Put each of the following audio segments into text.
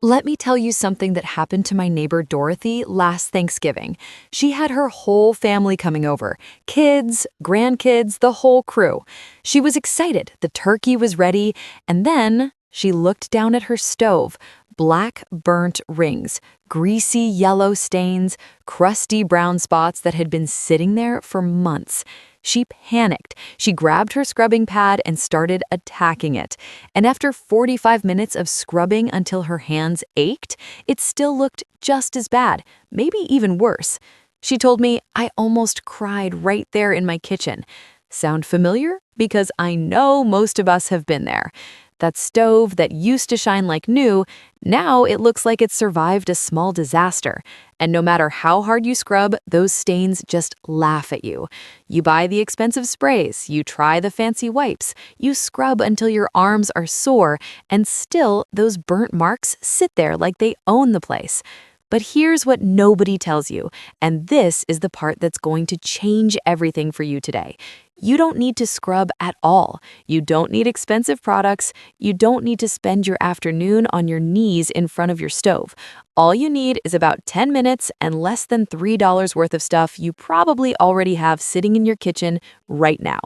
Let me tell you something that happened to my neighbor Dorothy last Thanksgiving. She had her whole family coming over, kids, grandkids, the whole crew. She was excited, the turkey was ready, and then she looked down at her stove. Black burnt rings, greasy yellow stains, crusty brown spots that had been sitting there for months. She panicked. She grabbed her scrubbing pad and started attacking it. And after 45 minutes of scrubbing until her hands ached, it still looked just as bad, maybe even worse. She told me, "I almost cried right there in my kitchen." Sound familiar? Because I know most of us have been there. That stove that used to shine like new, now it looks like it survived a small disaster. And no matter how hard you scrub, those stains just laugh at you. You buy the expensive sprays, you try the fancy wipes, you scrub until your arms are sore, and still those burnt marks sit there like they own the place. But here's what nobody tells you, and this is the part that's going to change everything for you today. You don't need to scrub at all. You don't need expensive products. You don't need to spend your afternoon on your knees in front of your stove. All you need is about 10 minutes and less than $3 worth of stuff you probably already have sitting in your kitchen right now.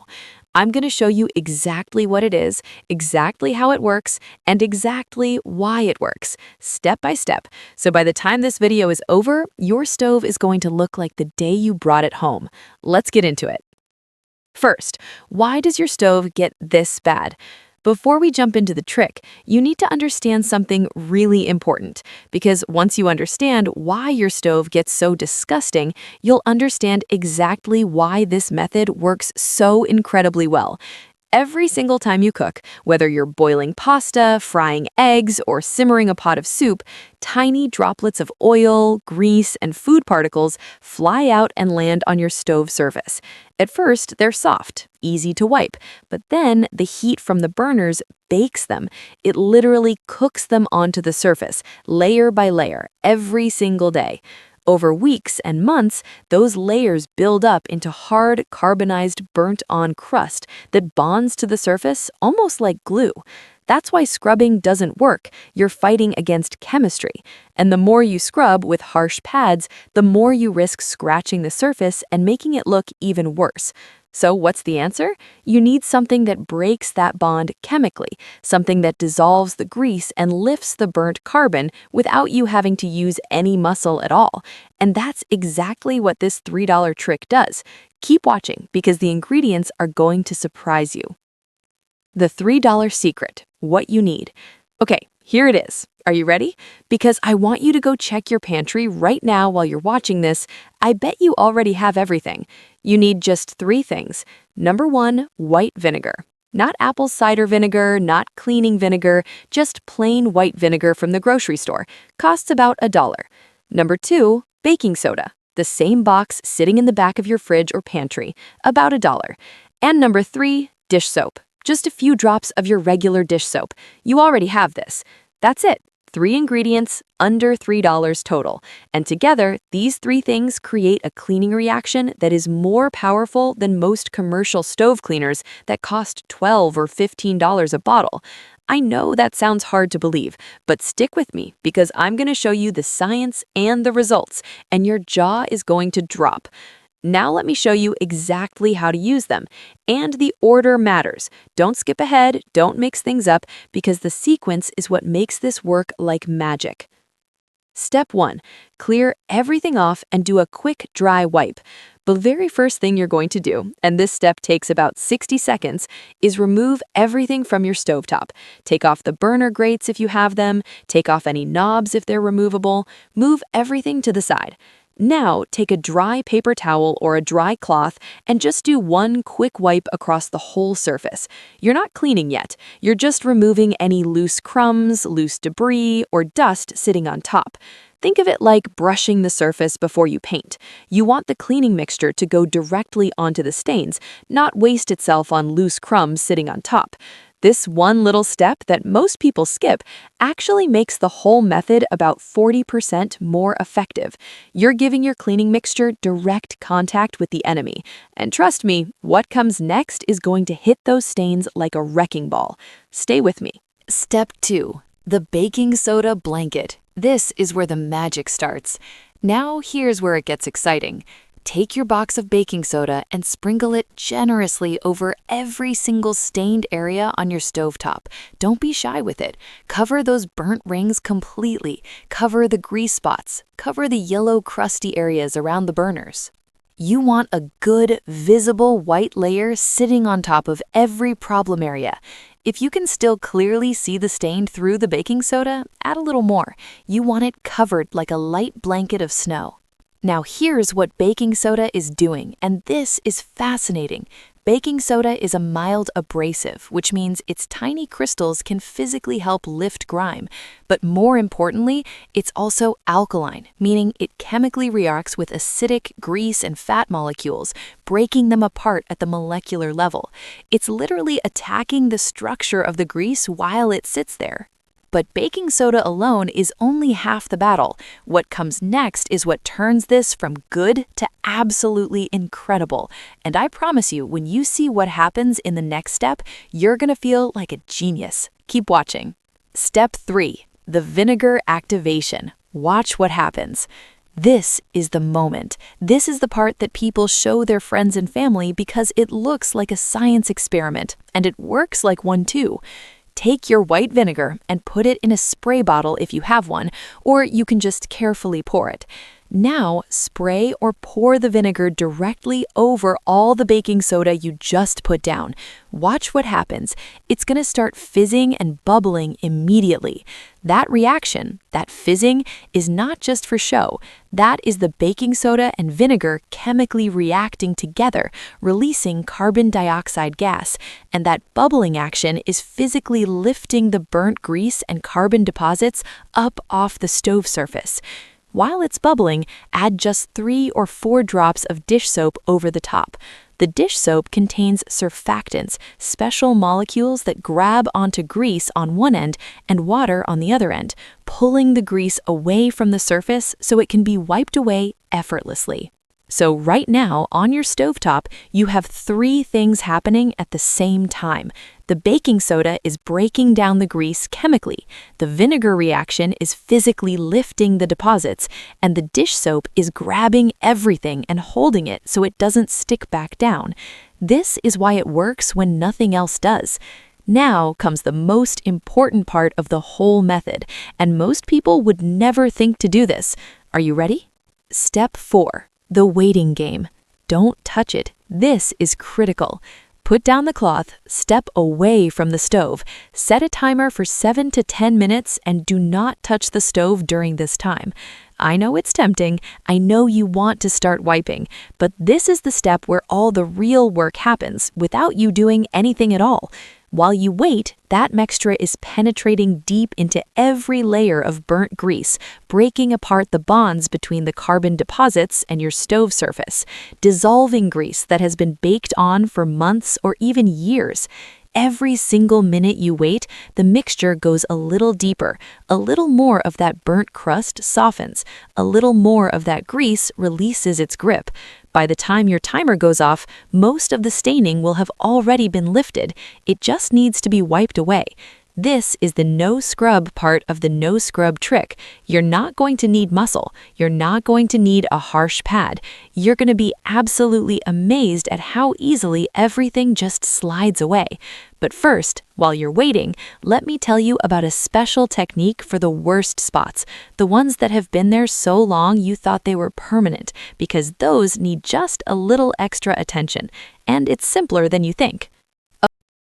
I'm going to show you exactly what it is, exactly how it works, and exactly why it works, step by step. So by the time this video is over, your stove is going to look like the day you brought it home. Let's get into it. First, why does your stove get this bad? Before we jump into the trick, you need to understand something really important, because once you understand why your stove gets so disgusting, you'll understand exactly why this method works so incredibly well. Every single time you cook, whether you're boiling pasta, frying eggs, or simmering a pot of soup, tiny droplets of oil, grease, and food particles fly out and land on your stove surface. At first, they're soft, easy to wipe, but then the heat from the burners bakes them. It literally cooks them onto the surface, layer by layer, every single day. Over weeks and months, those layers build up into hard, carbonized, burnt-on crust that bonds to the surface almost like glue. That's why scrubbing doesn't work. You're fighting against chemistry. And the more you scrub with harsh pads, the more you risk scratching the surface and making it look even worse. So what's the answer? You need something that breaks that bond chemically, something that dissolves the grease and lifts the burnt carbon without you having to use any muscle at all. And that's exactly what this $3 trick does. Keep watching because the ingredients are going to surprise you. The $3 secret, what you need. Okay, here it is. Are you ready? Because I want you to go check your pantry right now while you're watching this. I bet you already have everything. You need just 3 things. Number 1, white vinegar. Not apple cider vinegar, not cleaning vinegar, just plain white vinegar from the grocery store. Costs about $1. Number 2, baking soda. The same box sitting in the back of your fridge or pantry, about $1. And number 3, dish soap. Just a few drops of your regular dish soap. You already have this. That's it. 3 ingredients, under $3 total. And together, these 3 things create a cleaning reaction that is more powerful than most commercial stove cleaners that cost $12 or $15 a bottle. I know that sounds hard to believe, but stick with me because I'm going to show you the science and the results, and your jaw is going to drop. Now let me show you exactly how to use them. And the order matters. Don't skip ahead, don't mix things up, because the sequence is what makes this work like magic. Step 1. Clear everything off and do a quick dry wipe. The very first thing you're going to do, and this step takes about 60 seconds, is remove everything from your stovetop. Take off the burner grates if you have them, take off any knobs if they're removable, move everything to the side. Now, take a dry paper towel or a dry cloth and just do one quick wipe across the whole surface. You're not cleaning yet. You're just removing any loose crumbs, loose debris, or dust sitting on top. Think of it like brushing the surface before you paint. You want the cleaning mixture to go directly onto the stains, not waste itself on loose crumbs sitting on top. This one little step that most people skip actually makes the whole method about 40% more effective. You're giving your cleaning mixture direct contact with the enemy. And trust me, what comes next is going to hit those stains like a wrecking ball. Stay with me. Step 2. The baking soda blanket. This is where the magic starts. Now here's where it gets exciting. Take your box of baking soda and sprinkle it generously over every single stained area on your stovetop. Don't be shy with it. Cover those burnt rings completely. Cover the grease spots. Cover the yellow crusty areas around the burners. You want a good, visible white layer sitting on top of every problem area. If you can still clearly see the stain through the baking soda, add a little more. You want it covered like a light blanket of snow. Now here's what baking soda is doing, and this is fascinating. Baking soda is a mild abrasive, which means its tiny crystals can physically help lift grime. But more importantly, it's also alkaline, meaning it chemically reacts with acidic, grease, and fat molecules, breaking them apart at the molecular level. It's literally attacking the structure of the grease while it sits there. But baking soda alone is only half the battle. What comes next is what turns this from good to absolutely incredible. And I promise you, when you see what happens in the next step, you're gonna feel like a genius. Keep watching. Step 3, the vinegar activation. Watch what happens. This is the moment. This is the part that people show their friends and family because it looks like a science experiment, and it works like one too. Take your white vinegar and put it in a spray bottle if you have one, or you can just carefully pour it. Now, spray or pour the vinegar directly over all the baking soda you just put down. Watch what happens. It's going to start fizzing and bubbling immediately. That reaction, that fizzing, is not just for show. That is the baking soda and vinegar chemically reacting together, releasing carbon dioxide gas. And that bubbling action is physically lifting the burnt grease and carbon deposits up off the stove surface. While it's bubbling, add just 3 or 4 drops of dish soap over the top. The dish soap contains surfactants, special molecules that grab onto grease on one end and water on the other end, pulling the grease away from the surface so it can be wiped away effortlessly. So right now, on your stovetop, you have 3 things happening at the same time. The baking soda is breaking down the grease chemically, the vinegar reaction is physically lifting the deposits, and the dish soap is grabbing everything and holding it so it doesn't stick back down. This is why it works when nothing else does. Now comes the most important part of the whole method, and most people would never think to do this. Are you ready? Step 4. The waiting game. Don't touch it. This is critical. Put down the cloth, step away from the stove, set a timer for 7 to 10 minutes, and do not touch the stove during this time. I know it's tempting, I know you want to start wiping, but this is the step where all the real work happens without you doing anything at all. While you wait, that mixture is penetrating deep into every layer of burnt grease, breaking apart the bonds between the carbon deposits and your stove surface, dissolving grease that has been baked on for months or even years. Every single minute you wait, the mixture goes a little deeper, a little more of that burnt crust softens, a little more of that grease releases its grip. By the time your timer goes off, most of the staining will have already been lifted. It just needs to be wiped away. This is the no scrub part of the no scrub trick. You're not going to need muscle. You're not going to need a harsh pad. You're going to be absolutely amazed at how easily everything just slides away. But first, while you're waiting, let me tell you about a special technique for the worst spots, the ones that have been there so long you thought they were permanent, because those need just a little extra attention. And it's simpler than you think.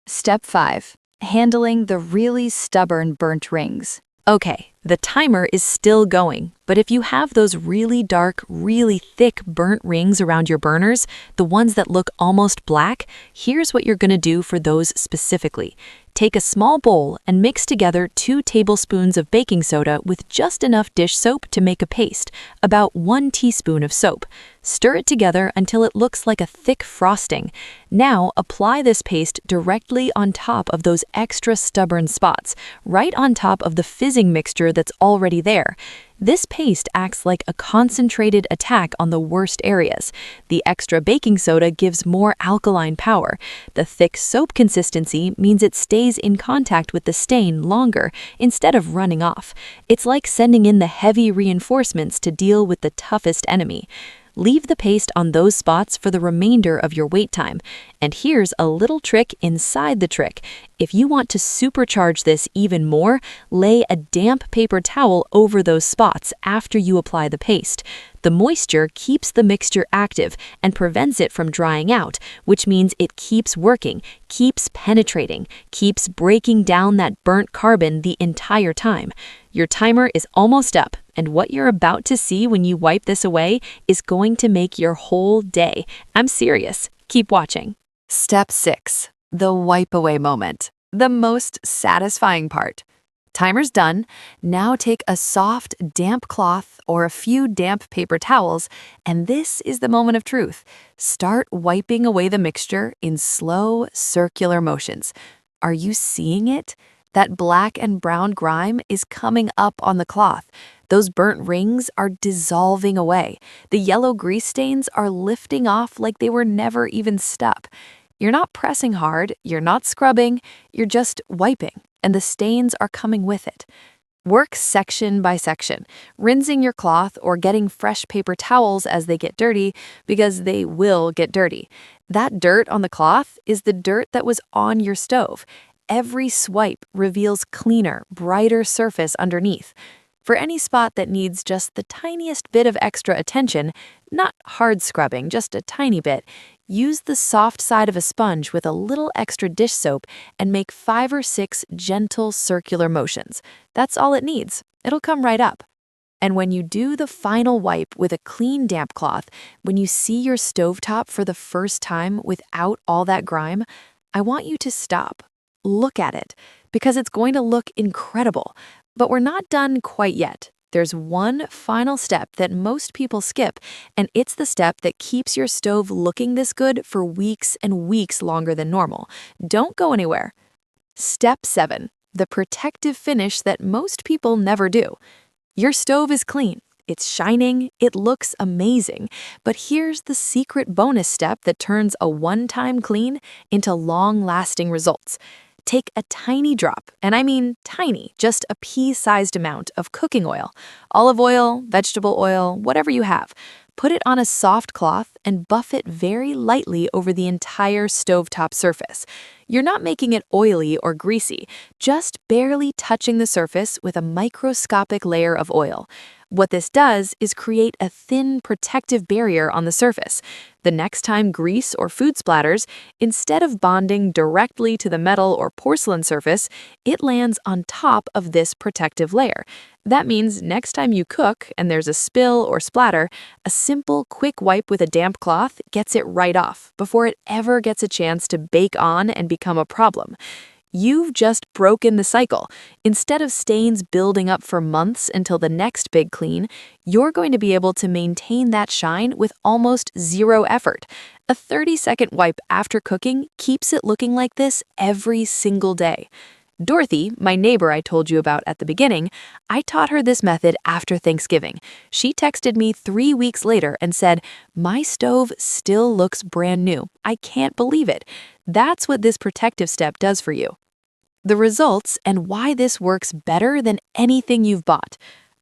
Step 5. Handling the really stubborn burnt rings. Okay, the timer is still going, but if you have those really dark, really thick burnt rings around your burners, the ones that look almost black, here's what you're going to do for those specifically. Take a small bowl and mix together 2 tablespoons of baking soda with just enough dish soap to make a paste, about 1 teaspoon of soap. Stir it together until it looks like a thick frosting. Now apply this paste directly on top of those extra stubborn spots, right on top of the fizzing mixture that's already there. This paste acts like a concentrated attack on the worst areas. The extra baking soda gives more alkaline power. The thick soap consistency means it stays in contact with the stain longer instead of running off. It's like sending in the heavy reinforcements to deal with the toughest enemy. Leave the paste on those spots for the remainder of your wait time. And here's a little trick inside the trick. If you want to supercharge this even more, lay a damp paper towel over those spots after you apply the paste. The moisture keeps the mixture active and prevents it from drying out, which means it keeps working, keeps penetrating, keeps breaking down that burnt carbon the entire time. Your timer is almost up, and what you're about to see when you wipe this away is going to make your whole day. I'm serious. Keep watching. Step 6. The wipe away moment. The most satisfying part. Timer's done. Now take a soft, damp cloth or a few damp paper towels, and this is the moment of truth. Start wiping away the mixture in slow, circular motions. Are you seeing it? That black and brown grime is coming up on the cloth. Those burnt rings are dissolving away. The yellow grease stains are lifting off like they were never even stuck. You're not pressing hard, you're not scrubbing, you're just wiping, and the stains are coming with it. Work section by section, rinsing your cloth or getting fresh paper towels as they get dirty, because they will get dirty. That dirt on the cloth is the dirt that was on your stove. Every swipe reveals cleaner, brighter surface underneath. For any spot that needs just the tiniest bit of extra attention, not hard scrubbing, just a tiny bit, use the soft side of a sponge with a little extra dish soap and make 5 or 6 gentle circular motions. That's all it needs. It'll come right up. And when you do the final wipe with a clean damp cloth, when you see your stovetop for the first time without all that grime, I want you to stop. Look at it, because it's going to look incredible. But we're not done quite yet. There's one final step that most people skip, and it's the step that keeps your stove looking this good for weeks and weeks longer than normal. Don't go anywhere. Step 7, the protective finish that most people never do. Your stove is clean. It's shining, it looks amazing, but here's the secret bonus step that turns a one-time clean into long-lasting results. Take a tiny drop, and I mean tiny, just a pea-sized amount of cooking oil, olive oil, vegetable oil, whatever you have. Put it on a soft cloth and buff it very lightly over the entire stovetop surface. You're not making it oily or greasy, just barely touching the surface with a microscopic layer of oil. What this does is create a thin protective barrier on the surface. The next time grease or food splatters, instead of bonding directly to the metal or porcelain surface, it lands on top of this protective layer. That means next time you cook and there's a spill or splatter, a simple, quick wipe with a damp cloth gets it right off before it ever gets a chance to bake on and become a problem. You've just broken the cycle. Instead of stains building up for months until the next big clean, you're going to be able to maintain that shine with almost zero effort. A 30-second wipe after cooking keeps it looking like this every single day. Dorothy, my neighbor I told you about at the beginning, I taught her this method after Thanksgiving. She texted me 3 weeks later and said, "My stove still looks brand new. I can't believe it." That's what this protective step does for you. The results and why this works better than anything you've bought.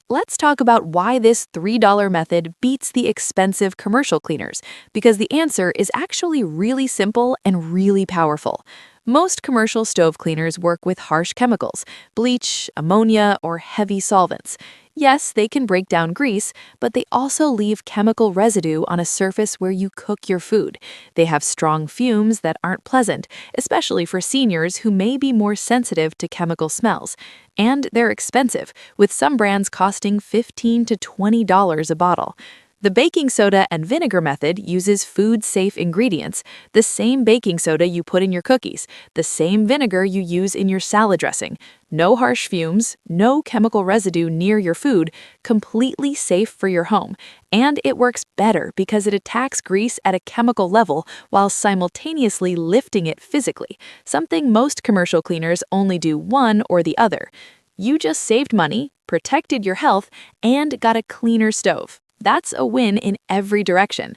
Let's talk about why this $3 method beats the expensive commercial cleaners, because the answer is actually really simple and really powerful. Most commercial stove cleaners work with harsh chemicals, bleach, ammonia, or heavy solvents. Yes, they can break down grease, but they also leave chemical residue on a surface where you cook your food. They have strong fumes that aren't pleasant, especially for seniors who may be more sensitive to chemical smells. And they're expensive, with some brands costing $15 to $20 a bottle. The baking soda and vinegar method uses food-safe ingredients, the same baking soda you put in your cookies, the same vinegar you use in your salad dressing. No harsh fumes, no chemical residue near your food, completely safe for your home. And it works better because it attacks grease at a chemical level while simultaneously lifting it physically, something most commercial cleaners only do one or the other. You just saved money, protected your health, and got a cleaner stove. That's a win in every direction.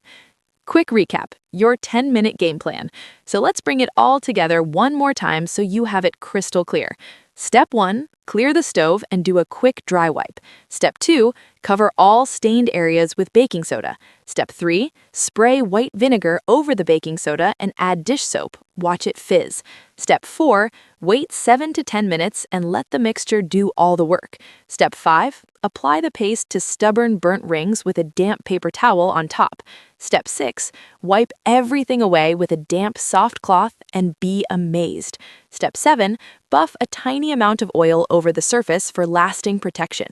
Quick recap, your 10-minute game plan. So let's bring it all together one more time so you have it crystal clear. Step 1, clear the stove and do a quick dry wipe. Step 2, cover all stained areas with baking soda. Step 3, spray white vinegar over the baking soda and add dish soap. Watch it fizz. Step 4, wait 7 to 10 minutes and let the mixture do all the work. Step 5, apply the paste to stubborn burnt rings with a damp paper towel on top. Step 6, wipe everything away with a damp soft cloth and be amazed. Step 7, buff a tiny amount of oil over the surface for lasting protection.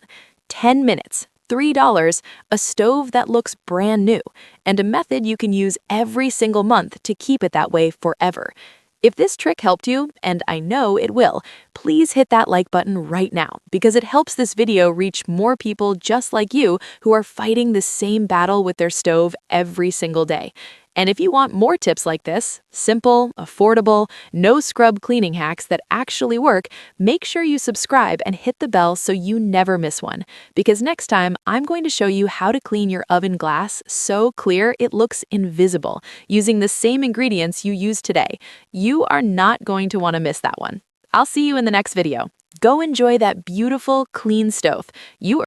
10 minutes, $3, a stove that looks brand new, and a method you can use every single month to keep it that way forever. If this trick helped you, and I know it will, please hit that like button right now because it helps this video reach more people just like you who are fighting the same battle with their stove every single day. And if you want more tips like this, simple, affordable, no scrub cleaning hacks that actually work, make sure you subscribe and hit the bell so you never miss one. Because next time, I'm going to show you how to clean your oven glass so clear it looks invisible, using the same ingredients you use today. You are not going to want to miss that one. I'll see you in the next video. Go enjoy that beautiful, clean stove. You